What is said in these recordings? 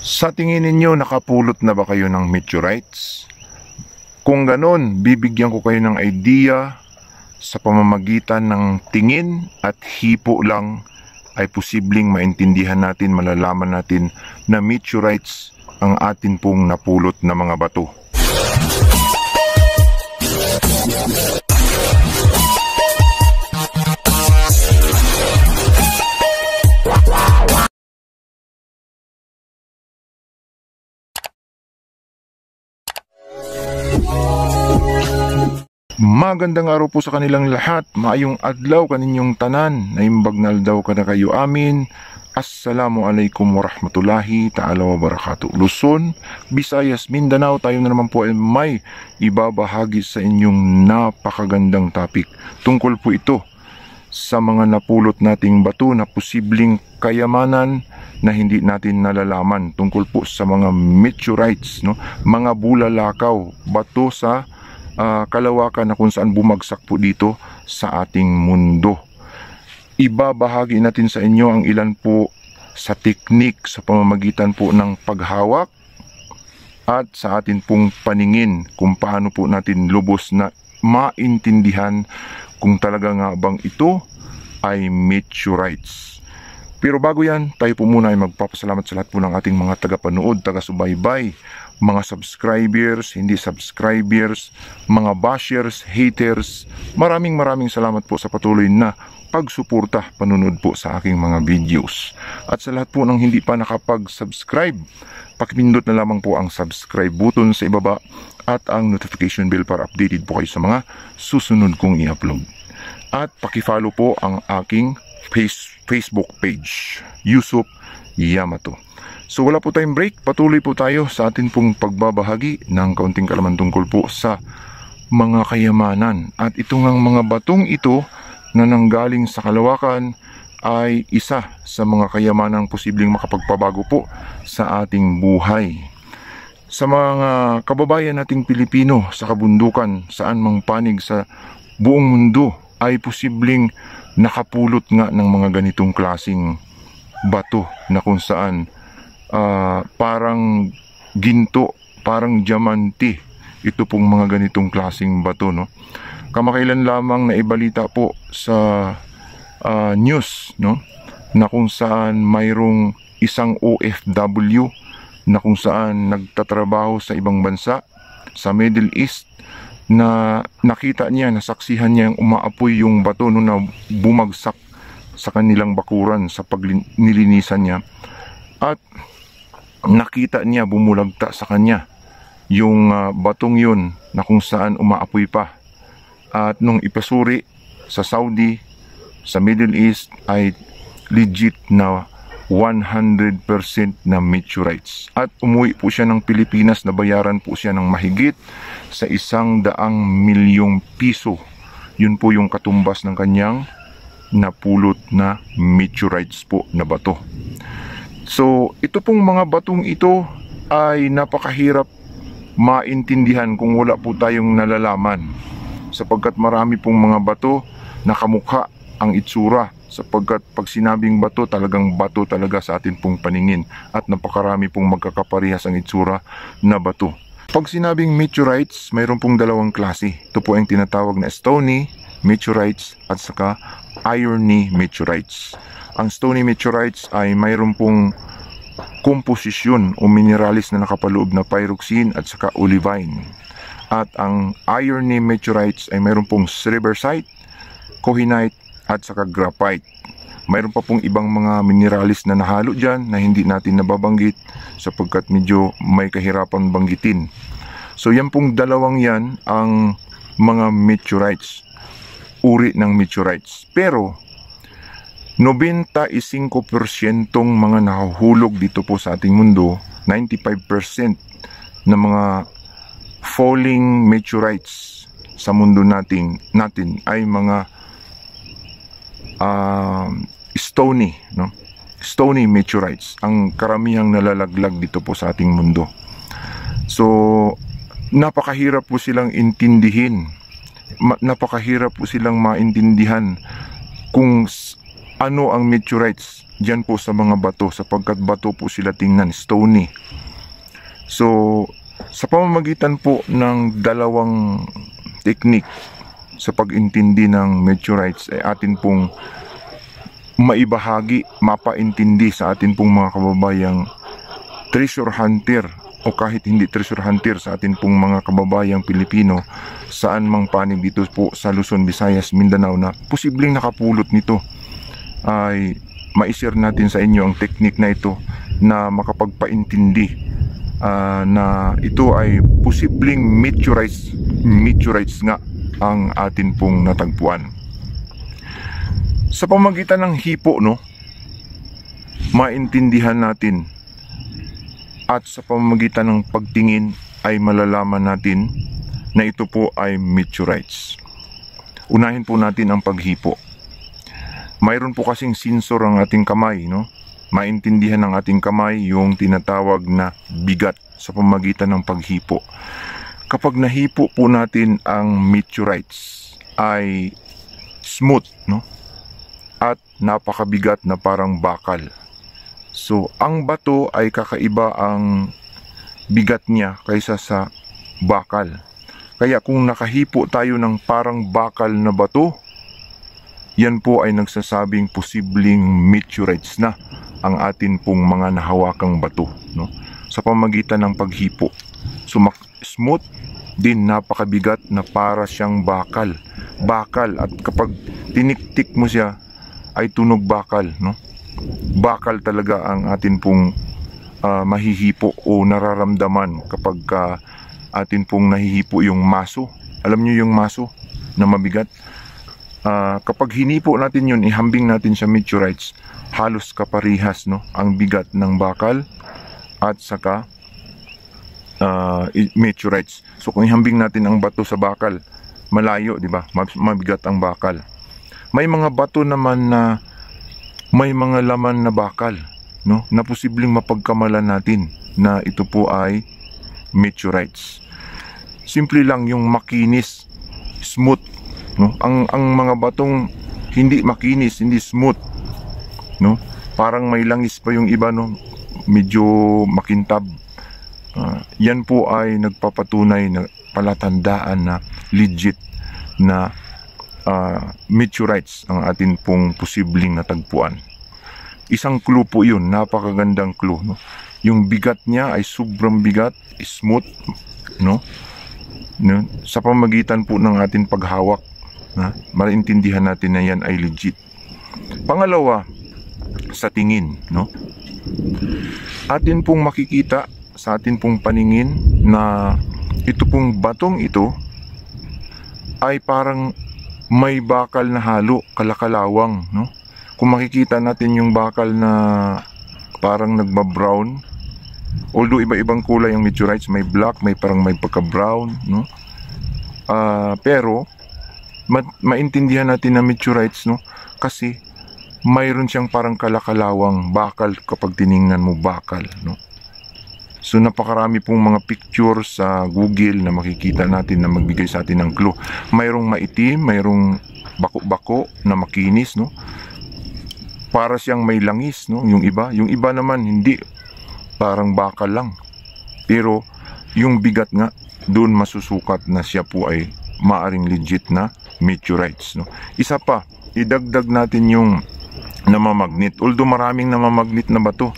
Sa tingin ninyo, nakapulot na ba kayo ng meteorites? Kung ganon, bibigyan ko kayo ng idea sa pamamagitan ng tingin at hipo lang ay posibleng maintindihan natin, malalaman natin na meteorites ang atin pong napulot na mga bato. Magandang araw po sa kanilang lahat. Maayong adlaw kaninyong tanan. Naimbag na aldaw ka na kayo amin. Assalamualaikum warahmatullahi ta'ala wabarakatuh. Luzon, Visayas, Mindanao, tayo na naman po ay may ibabahagi sa inyong napakagandang topic. Tungkol po ito sa mga napulot nating bato na posibleng kayamanan na hindi natin nalalaman. Tungkol po sa mga meteorites, mga bulalakaw, bato sa kalawakan na kung saan bumagsak po dito sa ating mundo. Ibabahagi natin sa inyo ang ilan po sa teknik sa pamamagitan po ng paghawak at sa atin pong paningin kung paano po natin lubos na maintindihan kung talaga nga bang ito ay meteorites. Pero bago yan, tayo po muna ay magpapasalamat sa lahat po ng ating mga tagapanood, taga-subaybay, mga subscribers, hindi subscribers, mga bashers, haters. Maraming salamat po sa patuloy na pagsuporta, panunod po sa aking mga videos. At sa lahat po ng hindi pa nakapag-subscribe, pakipindot na lamang po ang subscribe button sa ibaba at ang notification bell para updated po kayo sa mga susunod kong i-upload. At pakifollow po ang aking Facebook page, Yusuf Yamato. So wala po tayong break, patuloy po tayo sa atin pong pagbabahagi ng kaunting kalaman tungkol po sa mga kayamanan. At itong mga batong ito na nanggaling sa kalawakan ay isa sa mga kayamanang posibleng makapagpabago po sa ating buhay. Sa mga kababayan nating Pilipino sa kabundukan, saan mang panig sa buong mundo ay posibleng nakapulot nga ng mga ganitong klasing bato na kung saan parang ginto, parang diamante ito pong mga ganitong klasing bato, Kamakailan lamang na ibalita po sa news, na kung saan mayroong isang OFW na kung saan nagtatrabaho sa ibang bansa sa Middle East na nakita niya, nasaksihan niya yung umaapoy yung bato na bumagsak sa kanilang bakuran sa pagnilinisan niya, at nakita niya bumulagta sa kanya yung batong yun na kung saan umaapoy pa. At nung ipasuri sa Saudi, sa Middle East, ay legit na 100% na meteorites. At umuwi po siya ng Pilipinas, nabayaran po siya ng mahigit sa 100 milyong piso. Yun po yung katumbas ng kanyang napulot na meteorites po na bato. So ito pong mga batong ito ay napakahirap maintindihan kung wala po tayong nalalaman, sapagkat marami pong mga bato na kamukha ang itsura, sapagkat pag sinabing bato, talagang bato talaga sa atin pong paningin, at napakarami pong magkakaparehas ang itsura na bato. Pag sinabing meteorites, mayroon pong dalawang klase. Ito po ang tinatawag na stony meteorites at saka irony meteorites. Ang stony meteorites ay mayroon pong komposisyon o mineralis na nakapaloob na pyroxene at saka olivine. At ang irony meteorites ay mayroon pong cerebersite, cohenite at saka graphite. Mayroon pa pong ibang mga mineralis na nahalo dyan na hindi natin nababanggit sapagkat medyo may kahirapan banggitin. So yan pong dalawang yan ang mga meteorites, uri ng meteorites. Pero 95% mga nahuhulog dito po sa ating mundo, 95% na mga falling meteorites sa mundo natin ay mga stony meteorites, ang karamihang nalalaglag dito po sa ating mundo. So napakahirap po silang intindihin, napakahirap po silang maintindihan kung ano ang meteorites dyan po sa mga bato, sapagkat bato po sila tingnan, stony. So, sa pamamagitan po ng dalawang technique sa pag-intindi ng meteorites ay atin pong maibahagi, mapaintindi sa atin pong mga kababayang treasure hunter o kahit hindi treasure hunter, sa atin pong mga kababayang Pilipino saan mang panig dito po sa Luzon, Visayas, Mindanao na posibleng nakapulot nito, ay ma-share natin sa inyo ang technique na ito na makapagpaintindi na ito ay posibleng meteorites nga ang atin pong natagpuan. Sa pamagitan ng hipo, no, maintindihan natin, at sa pamamagitan ng pagtingin ay malalaman natin na ito po ay meteorites. Unahin po natin ang paghipo. Mayroon po kasing sensor ang ating kamay, no? Maintindihan ng ating kamay yung tinatawag na bigat sa pamamagitan ng paghipo. Kapag nahipo po natin ang meteorites ay smooth, no? At napakabigat na parang bakal. So, ang bato ay kakaiba ang bigat niya kaysa sa bakal. Kaya kung nakahipo tayo ng parang bakal na bato, yan po ay nagsasabing posibleng meteorites na ang atin pong mga nahawakang bato, no? Sa pamagitan ng paghipo. So, smooth din, napakabigat na para siyang bakal. Bakal, at kapag tiniktik mo siya ay tunog bakal, no? Bakal talaga ang atin pong mahihipo o nararamdaman kapag atin pong nahihipo yung maso. Alam nyo yung maso na mabigat? Kapag hinipo natin yun, ihambing natin sa meteorites, halos kaparihas, no, ang bigat ng bakal at saka meteorites. So kung ihambing natin ang bato sa bakal, malayo, di ba? Mabigat ang bakal. May mga bato naman na may mga laman na bakal, no, na posibleng mapagkamalan natin na ito po ay meteorites. Simple lang yung makinis, smooth, no? Ang mga batong hindi makinis, hindi smooth, no? Parang may langis pa yung iba, no? Medyo makintab. Yan po ay nagpapatunay na palatandaan na legit na meteorites ang atin pong posibleng natagpuan. Isang clue po yun, napakagandang clue, no? Yung bigat niya ay sobrang bigat, smooth, no? Sa pamagitan po ng ating paghawak, maintindihan natin na yan ay legit. Pangalawa, sa tingin, no? Atin pong makikita sa atin pong paningin na ito pong batong ito ay parang may bakal na halo, kalakalawang, no? Kung makikita natin yung bakal na parang nagba-brown, although iba-ibang kulay ang meteorites, may black, may parang may pagka-brown, no? Pero maintindihan natin na meteorites, no? Kasi mayroon siyang parang kalakalawang bakal kapag tiningnan mo bakal, no? So napakarami pong mga pictures sa Google na makikita natin na magbigay sa atin ng clue. Mayroong maitim, mayroong bako-bako na makinis, no? Para siyang may langis, no? Yung iba naman hindi, parang bakal lang. Pero yung bigat nga, doon masusukat na siya po ay maaring legit na meteorites, no? Isa pa, idagdag natin yung namamagnet. Although maraming namamagnet na bato,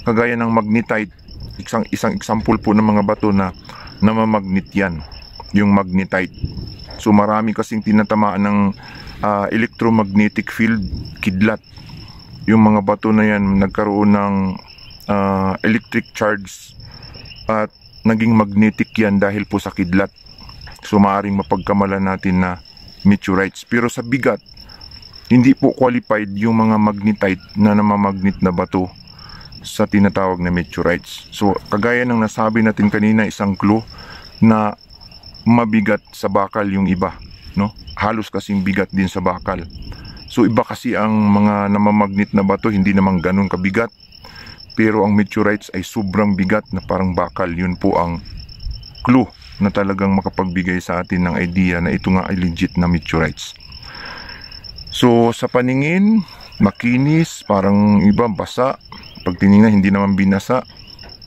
kagaya ng magnetite, isang example po ng mga bato na namamagnet yan, yung magnetite. So marami kasing tinatamaan ng electromagnetic field, kidlat. Yung mga bato na yan nagkaroon ng electric charge at naging magnetic yan dahil po sa kidlat. So maaaring mapagkamalan natin na meteorites. Pero sa bigat, hindi po qualified yung mga magnetite na namamagnet na bato sa tinatawag na meteorites. So kagaya ng nasabi natin kanina, isang clue na mabigat sa bakal yung iba, no? Halos kasing bigat din sa bakal. So iba kasi ang mga namamagnet na bato, hindi naman ganun kabigat. Pero ang meteorites ay sobrang bigat na parang bakal. Yun po ang clue na talagang makapagbigay sa atin ng idea na ito nga ay legit na meteorites. So sa paningin, makinis, parang iba basa. Pag tinignan, hindi naman binasa,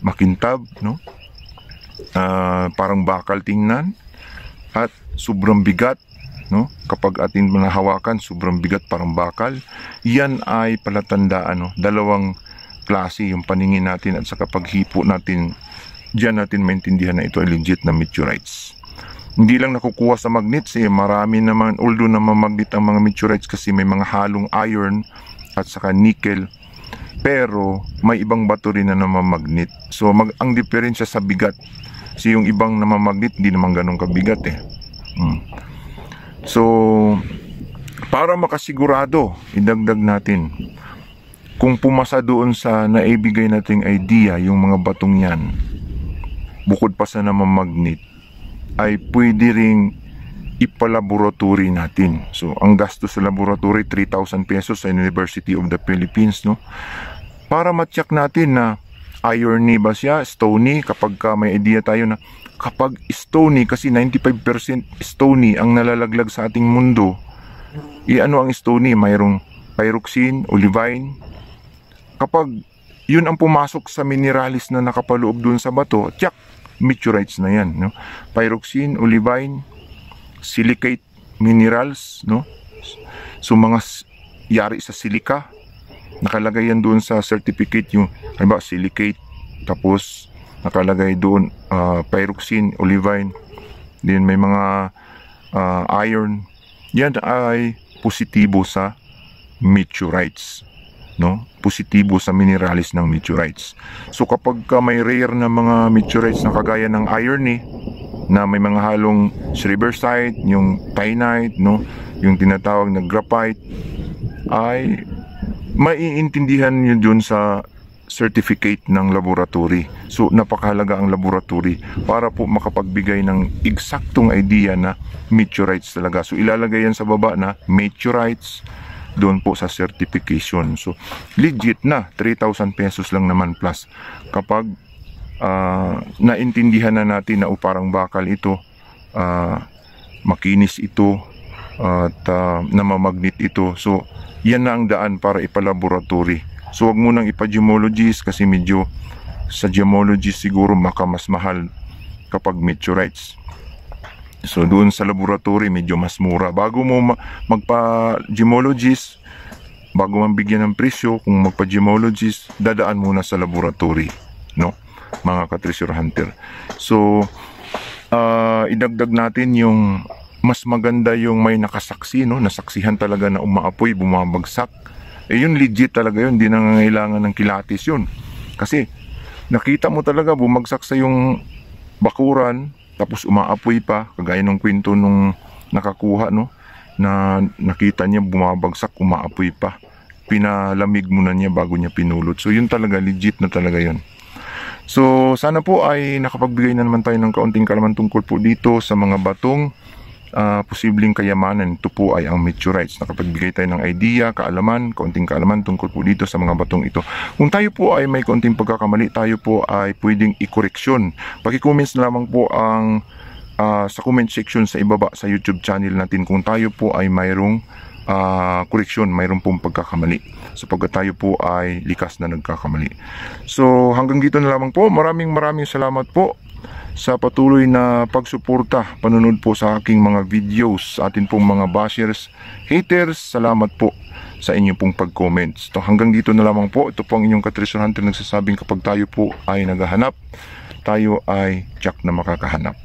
makintab, no? Parang bakal tingnan, at sobrang bigat, no? Kapag atin manahawakan, sobrang bigat, parang bakal. Yan ay palatandaan, no? Dalawang klase yung paningin natin at saka paghipo natin. Diyan natin maintindihan na ito ay legit na meteorites. Hindi lang nakukuha sa magnets, marami naman, although na mamagnet ang mga meteorites kasi may mga halong iron at saka nickel, pero may ibang bato rin na namamagnet. So ang diferensya sa bigat, kasi yung ibang namamagnet hindi naman ganun kabigat So para makasigurado, idagdag natin, kung pumasa doon sa naibigay nating idea yung mga batong yan, bukod pa sa namamagnet, ay pwede ring ipalaboratory natin. So ang gastos sa laboratory 3,000 pesos sa University of the Philippines, no? Para ma-check natin na irony ba siya, stony, kapag may idea tayo na kapag stony, kasi 95% stony ang nalalaglag sa ating mundo. Ano ang stony? Mayroong pyroxene, olivine. Kapag yun ang pumasok sa mineralis na nakapaloob dun sa bato, check, meteorites na yan, no? Pyroxene, olivine, silicate minerals, no? So mga yari sa silica, nakalagay yan doon sa certificate, yung halimbawa silicate, tapos nakalagay doon pyroxene, olivine, din may mga iron. Yan ay positibo sa meteorites, no? Positibo sa mineralis ng meteorites. So kapag may rare na mga meteorites na kagaya ng iron, na may mga halong cerebersite, yung tainite, no, yung tinatawag na graphite, ay maiintindihan nyo dun sa certificate ng laboratory. So napakahalaga ang laboratory para po makapagbigay ng eksaktong idea na meteorites talaga. So ilalagay yan sa baba na meteorites doon po sa certification. So legit na, 3,000 pesos lang naman plus. Kapag naintindihan na natin na parang bakal ito, makinis ito, at namamagnet ito. So yan na ang daan para ipalaboratory. So wag mo nang ipa-gemologist kasi medyo sa gemologist siguro mas mahal kapag meteorites. So doon sa laboratory medyo mas mura. Bago mo magpa-gemologist, bago man bigyan ng presyo, kung magpa-gemologist, dadaan muna sa laboratory, no, mga ka-treasure hunter. So idagdag natin yung mas maganda yung may nakasaksi, no, nasaksihan talaga na umaapoy, bumabagsak. Yun legit talaga yun, hindi nangangailangan ng kilatis yun. Kasi nakita mo talaga bumagsak sa yung bakuran, tapos umaapoy pa, kagaya ng kwento nung nakakuha, no, na nakita niya bumabagsak, umaapoy pa. Pinalamig muna niya bago niya pinulot. So yun talaga, legit na talaga yun. So sana po ay nakapagbigay na naman tayo ng kaunting kalaman tungkol po dito sa mga batong posibleng kayamanan. Ito po ay ang meteorites. Nakapagbigay tayo ng idea, kaalaman, kaunting kaalaman tungkol po dito sa mga batong ito. Kung tayo po ay may kaunting pagkakamali, tayo po ay pwedeng i-correction. Paki-comments na lamang po ang sa comment section sa ibaba sa YouTube channel natin kung tayo po ay mayroong correction, mayroong pong pagkakamali, sapagkat tayo po ay likas na nagkakamali. So hanggang dito na lamang po. Maraming salamat po sa patuloy na pagsuporta, panunod po sa aking mga videos, sa atin pong mga bashers, haters. Salamat po sa inyong pong pag-comments. So hanggang dito na lamang po. Ito po ang inyong ka-treasure hunter nagsasabing kapag tayo po ay naghahanap, tayo ay tiyak na makakahanap.